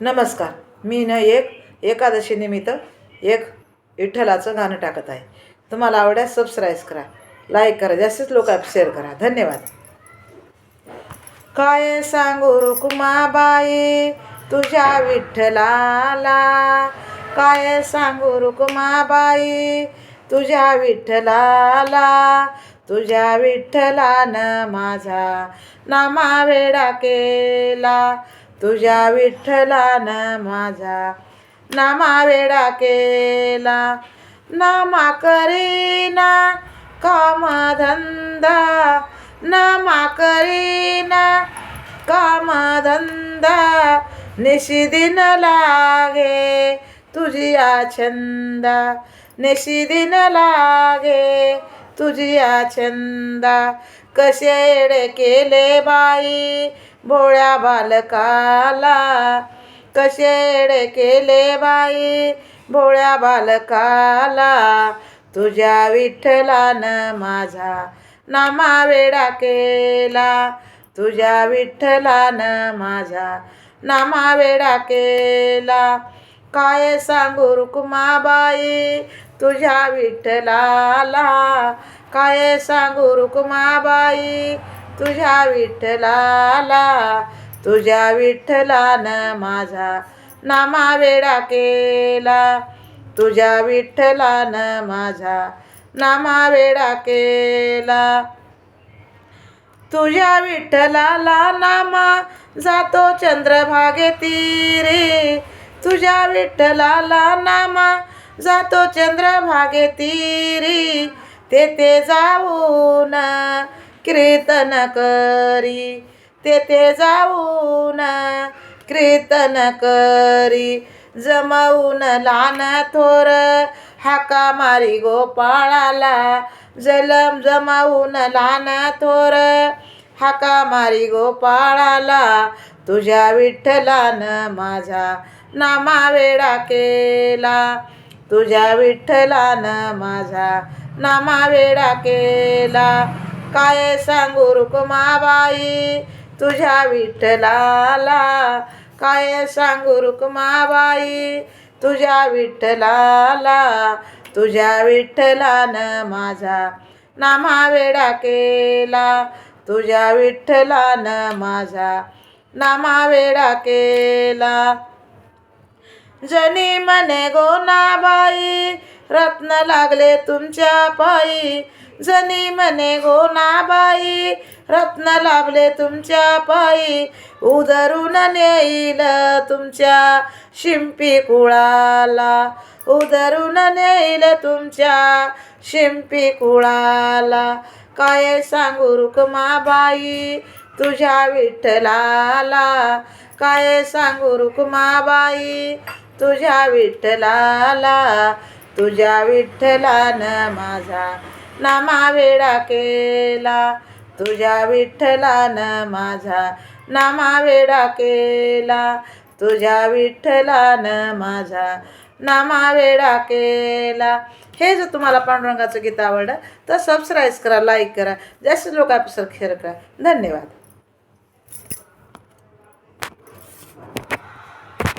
नमस्कार. मी एकादशी निमित्त एक विठ्ठलाचं गाणं टाकत आहे. तुम्हाला आवडल्यास सबस्क्राईब करा, लाईक करा, जास्तीत लोकांना शेअर करा. धन्यवाद. काय सांगू रुक्माबाई तुझ्या विठ्ठलाला, काय सांगू रुक्माबाई तुझ्या विठ्ठलाला. तुझ्या विठ्ठलानं माझा नामावेडा केला, तुझ्या विठ्ठलानं माझा नामावेडा केला. नामा करीना कामधंदा, नामा करीना कामधंदा. निशिदिन लागे तुझिया छंदा, निशिदिन लागे तुझिया छंदा. कशेड केले बाई भोळ्या बालकाला, कशेड केले बाई भोळ्या बालकाला. तुझ्या विठ्ठलानं माझा नामावेडा केला, तुझ्या विठ्ठलानं माझा नामावेडा केला. काय सांगू रुक्माबाई तुझ्या विठ्ठलाला, काय सांगू रुक्माबाई तुझ्या विठ्ठलाला. तुझ्या विठ्ठलानं माझा नामावेडा केला, तुझ्या विठ्ठलानं माझा नामावेडा केला. तुझ्या विठ्ठलाला नामा जातो चंद्रभागे तीरी, तुझ्या विठ्ठलाला नामा जातो चंद्रभागे तीरी. तेथे जाऊन कीर्तन करी, तेथे जाऊन कीर्तन करी. जमवून लहान थोर हाका मारी गोपाळाला, जमवून लहान थोर हाका मारी गोपाळाला. तुझ्या विठ्ठलानं माझा नामावेडा केला, तुझ्या विठ्ठलानं माझा नामावेडा केला. काय सांगू रुक्माबाई तुझ्या विठ्ठलाला, काय सांगू रुक्माबाई तुझ्या विठ्ठलाला. तुझ्या विठ्ठलानं माझा नामावेडा केला, तुझ्या विठ्ठलानं माझा नामावेडा केला. जनी म्हणे गोनाबाई रत्न लागले तुमच्या पायी, जनी म्हणे गोनाबाई रत्न लागले तुमच्या पायी. उधरून नेईल तुमच्या शिंपी कुळाला, उधरून नेईल तुमच्या शिंपी कुळाला. काय सांगू रुक्माबाई तुझ्या विठ्ठलाला, काय सांगू रुक्माबाई तुझ्या विठ्ठलाला. तुझ्या विठ्ठलानं माझा नामावेडा केला, तुझ्या विठ्ठलानं माझा नामावेडा केला. तुझ्या विठ्ठलानं माझा नामावेडा केला. हे जर तुम्हाला पांडुरंगाचं गीत आवडलं तर सबस्क्राईब करा, लाईक करा, जास्त लोकांपर्यंत शेअर करा. धन्यवाद.